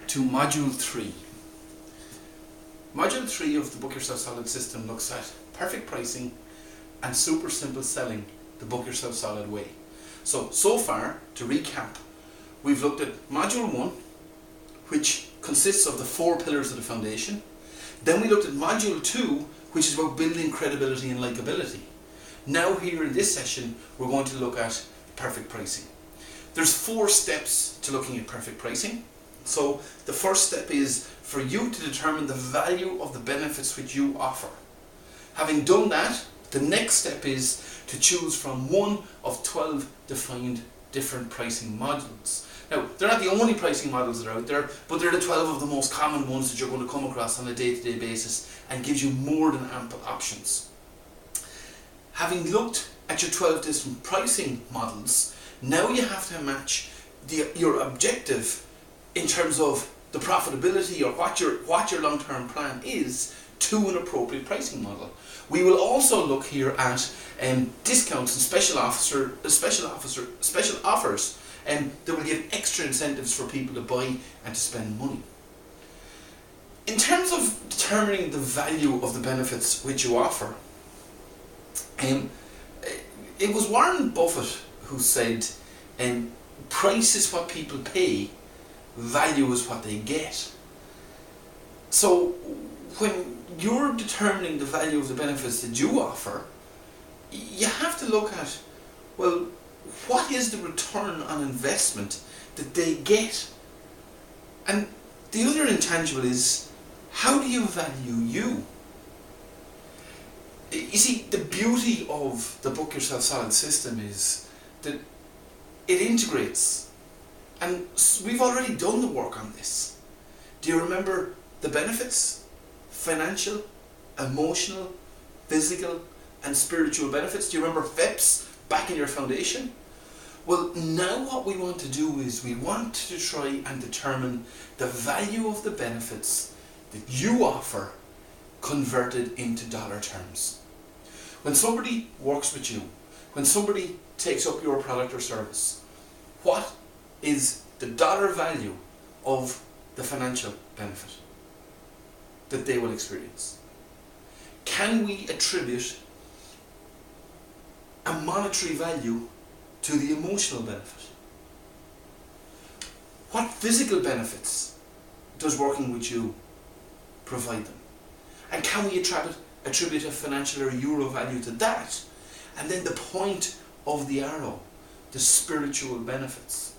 to Module 3. Module 3 of the Book Yourself Solid system looks at perfect pricing and super simple selling the Book Yourself Solid way. So far, to recap, we've looked at Module 1, which consists of the 4 pillars of the foundation. Then we looked at Module 2, which is about building credibility and likability. Now here in this session, we're going to look at perfect pricing. There's 4 steps to looking at perfect pricing. So the first step is for you to determine the value of the benefits which you offer. Having done that, the next step is to choose from one of 12 defined different pricing models. Now, they're not the only pricing models that are out there, but they're the 12 of the most common ones that you're going to come across on a day-to-day basis and gives you more than ample options. Having looked at your 12 different pricing models, now you have to match your objective in terms of the profitability or what your long-term plan is to an appropriate pricing model. We will also look here at discounts and special offers that will give extra incentives for people to buy and to spend money. In terms of determining the value of the benefits which you offer, it was Warren Buffett who said, price is what people pay, value is what they get. So when you're determining the value of the benefits that you offer, you have to look at, well, what is the return on investment that they get? And the other intangible is, how do you value you? You see, the beauty of the Book Yourself Solid system is that it integrates. And we've already done the work on this. Do you remember the benefits? Financial, emotional, physical, and spiritual benefits. Do you remember FEPS back in your foundation? Well, now what we want to do is we want to try and determine the value of the benefits that you offer converted into dollar terms. When somebody works with you, when somebody takes up your product or service, what is the dollar value of the financial benefit that they will experience? Can we attribute a monetary value to the emotional benefit? What physical benefits does working with you provide them? And can we attribute a financial or euro value to that? And then the point of the arrow, the spiritual benefits.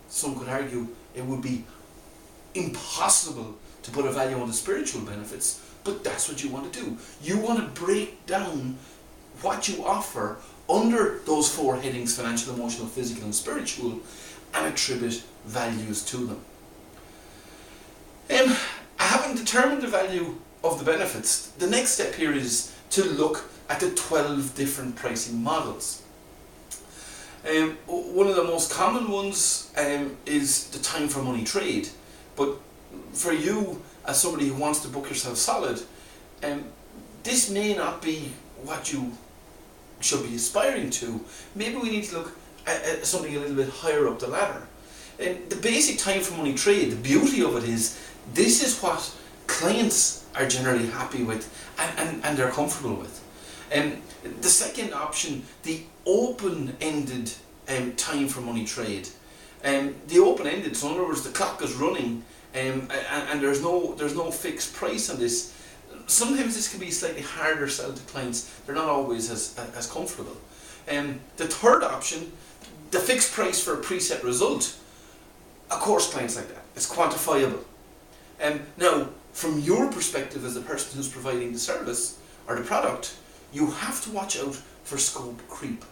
Some could argue it would be impossible to put a value on the spiritual benefits, but that's what you want to do. You want to break down what you offer under those 4 headings: financial, emotional, physical, and spiritual, and attribute values to them. Having determined the value of the benefits, the next step here is to look at the 12 different pricing models. One of the most common ones is the time for money trade, but for you as somebody who wants to book yourself solid, this may not be what you should be aspiring to. Maybe we need to look at something a little bit higher up the ladder. The basic time for money trade, the beauty of it is this is what clients are generally happy with and they're comfortable with. The second option, the open-ended time for money trade. The open-ended, so in other words, the clock is running and there's no fixed price on this. Sometimes this can be a slightly harder sell to clients. They're not always as comfortable. The third option, the fixed price for a preset result. Of course, clients like that. It's quantifiable. Now, from your perspective as the person who's providing the service or the product, you have to watch out for scope creep.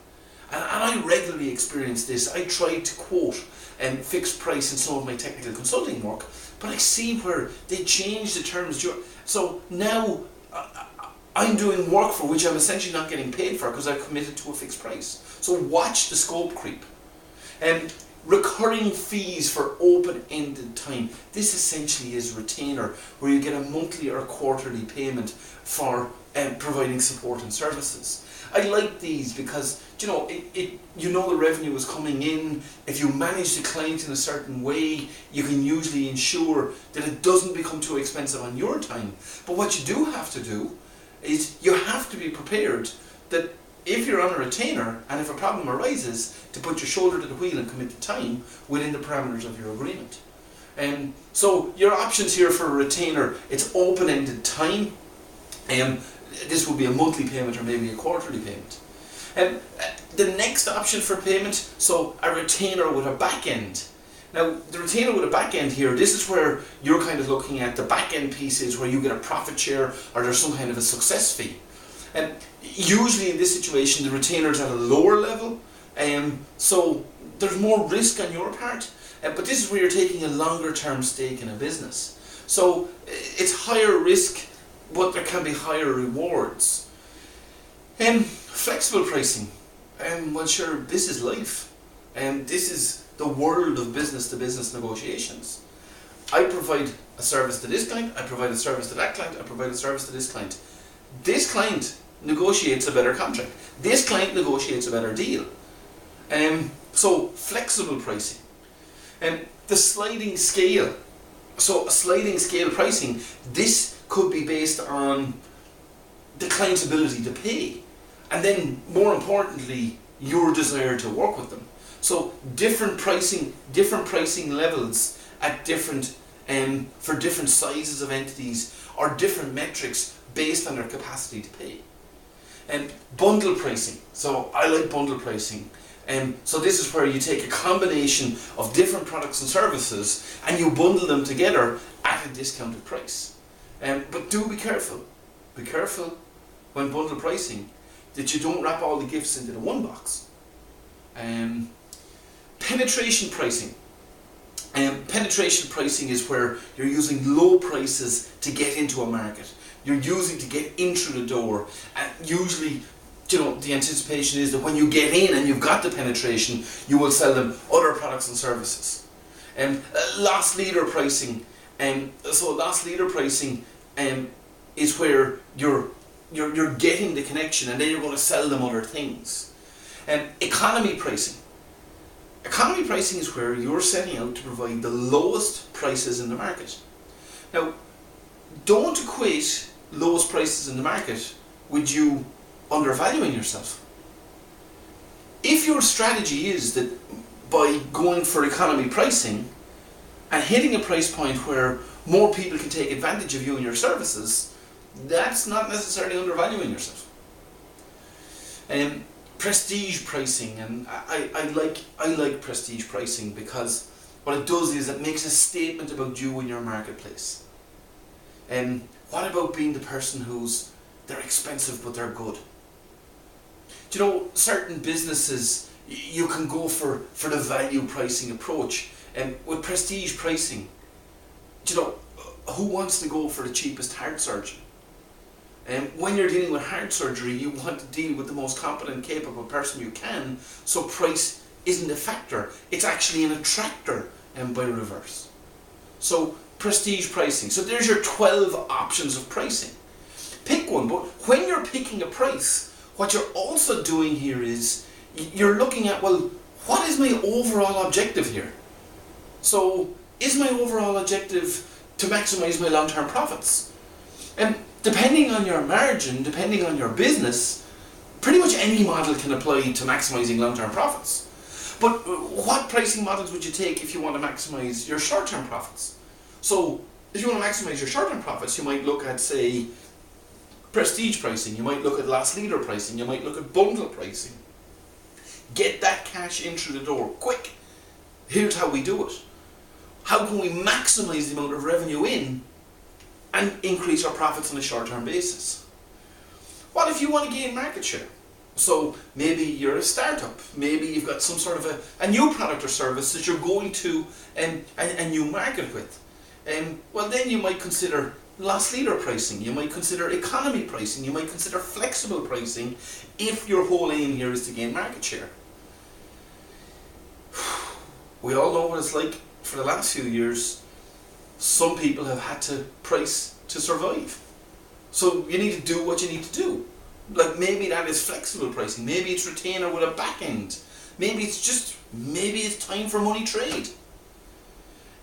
And I regularly experience this. I try to quote fixed price in some of my technical consulting work, but I see where they change the terms. So now I'm doing work for which I'm essentially not getting paid for because I've committed to a fixed price. So watch the scope creep. Recurring fees for open-ended time. This essentially is retainer, where you get a monthly or quarterly payment for providing support and services. I like these because, you know the revenue is coming in. If you manage the client in a certain way, you can usually ensure that it doesn't become too expensive on your time. But what you do have to do is you have to be prepared that if you're on a retainer and if a problem arises, to put your shoulder to the wheel and commit to time within the parameters of your agreement. So your options here for a retainer, it's open-ended time. This will be a monthly payment or maybe a quarterly payment. The next option for payment, so a retainer with a back end. Now, the retainer with a back end here, this is where you're kind of looking at the back end pieces where you get a profit share or there's some kind of a success fee. Usually in this situation, the retainer is at a lower level, so there's more risk on your part, but this is where you're taking a longer term stake in a business. So it's higher risk, but there can be higher rewards. Flexible pricing. Well, sure, this is life. This is the world of business-to-business negotiations. I provide a service to this client, I provide a service to that client, I provide a service to this client. This client negotiates a better contract. This client negotiates a better deal. So, flexible pricing. The sliding scale. So, a sliding scale pricing, this could be based on the client's ability to pay. And then, more importantly, your desire to work with them. So different pricing levels at different, for different sizes of entities or different metrics based on their capacity to pay. Bundle pricing. So I like bundle pricing. So this is where you take a combination of different products and services and you bundle them together at a discounted price. But do be careful. Be careful when bundle pricing that you don't wrap all the gifts into the one box. Penetration pricing. Penetration pricing is where you're using low prices to get into a market. You're using to get in through the door. And usually, the anticipation is that when you get in and you've got the penetration, you will sell them other products and services. Loss leader pricing. So loss leader pricing is where you're getting the connection and then you're going to sell them other things. Economy pricing. Economy pricing is where you're setting out to provide the lowest prices in the market. Now, don't equate lowest prices in the market with you undervaluing yourself. If your strategy is that by going for economy pricing and hitting a price point where more people can take advantage of you and your services, that's not necessarily undervaluing yourself. Prestige pricing, and I like prestige pricing because what it does is it makes a statement about you in your marketplace. What about being the person they're expensive but they're good? Certain businesses, you can go for the value pricing approach. With prestige pricing, who wants to go for the cheapest heart surgeon? When you're dealing with heart surgery, you want to deal with the most competent, capable person you can, so price isn't a factor. It's actually an attractor by reverse. So, prestige pricing. So there's your 12 options of pricing. Pick one, but when you're picking a price, what you're also doing here is, you're looking at, well, what is my overall objective here? So, is my overall objective to maximize my long-term profits? Depending on your margin, depending on your business, pretty much any model can apply to maximizing long-term profits. But what pricing models would you take if you want to maximize your short-term profits? So, if you want to maximize your short-term profits, you might look at, say, prestige pricing, you might look at loss leader pricing, you might look at bundle pricing. Get that cash in through the door, quick. Here's how we do it. How can we maximize the amount of revenue in and increase our profits on a short-term basis? What if you want to gain market share? So maybe you're a startup, maybe you've got some sort of a new product or service that you're going to a new market with. Well, then you might consider loss leader pricing, you might consider economy pricing, you might consider flexible pricing if your whole aim here is to gain market share. We all know what it's like for the last few years. Some people have had to price to survive. So you need to do what you need to do. Like maybe that is flexible pricing, maybe it's retainer with a back end, maybe it's time for money trade.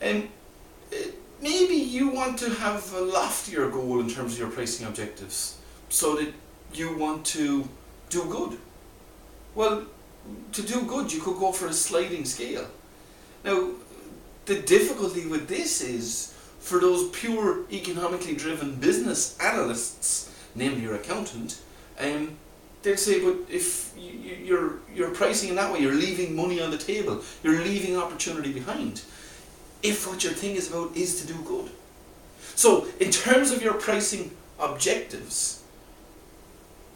And maybe you want to have a loftier goal in terms of your pricing objectives, so that you want to do good. Well, to do good, you could go for a sliding scale. Now, the difficulty with this is, for those pure economically driven business analysts, namely your accountant, they'll say, but if you're pricing in that way, you're leaving money on the table, you're leaving opportunity behind. If what your thing is about is to do good. So, in terms of your pricing objectives,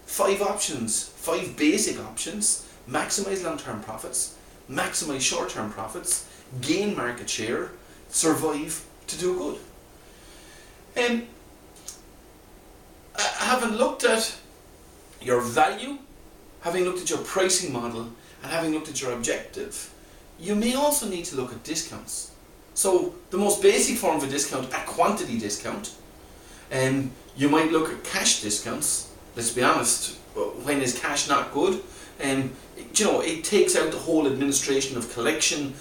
5 options, 5 basic options: maximize long-term profits, maximize short-term profits, gain market share, survive, to do good. And having looked at your value, having looked at your pricing model, and having looked at your objective, you may also need to look at discounts. So the most basic form of a discount, a quantity discount. You might look at cash discounts. Let's be honest, when is cash not good? It takes out the whole administration of collection.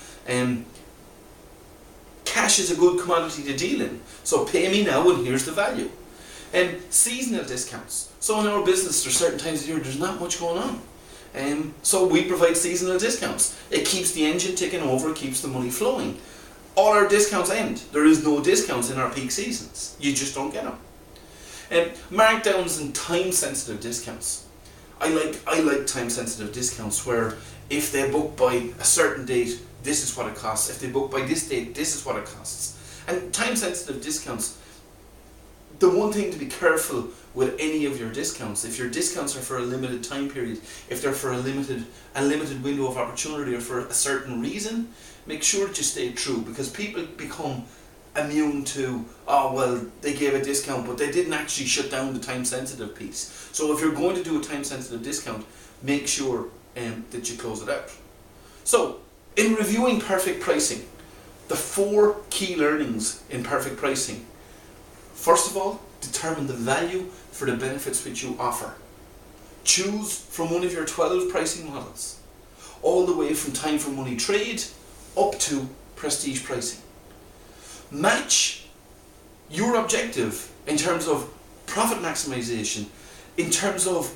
Cash is a good commodity to deal in. So pay me now and here's the value. Seasonal discounts. So in our business, there's certain times of the year there's not much going on. So we provide seasonal discounts. It keeps the engine ticking over, it keeps the money flowing. All our discounts end. There is no discounts in our peak seasons. You just don't get them. Markdowns and time-sensitive discounts. I like time-sensitive discounts where if they book by a certain date, this is what it costs. If they book by this date, this is what it costs. And time-sensitive discounts, the one thing to be careful with any of your discounts, if your discounts are for a limited time period, if they're for a limited window of opportunity or for a certain reason, make sure that you stay true, because people become immune to, oh well, they gave a discount but they didn't actually shut down the time sensitive piece. So if you're going to do a time sensitive discount, make sure that you close it out. So in reviewing perfect pricing, the 4 key learnings in perfect pricing: first of all, determine the value for the benefits which you offer. Choose from one of your 12 pricing models, all the way from time for money trade up to prestige pricing. Match your objective in terms of profit maximization, in terms of,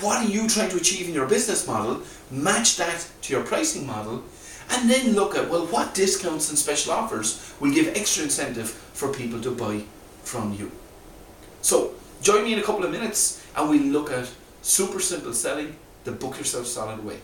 what are you trying to achieve in your business model, match that to your pricing model, and then look at, well, what discounts and special offers will give extra incentive for people to buy from you. So join me in a couple of minutes and we'll look at super simple selling the Book Yourself Solid way.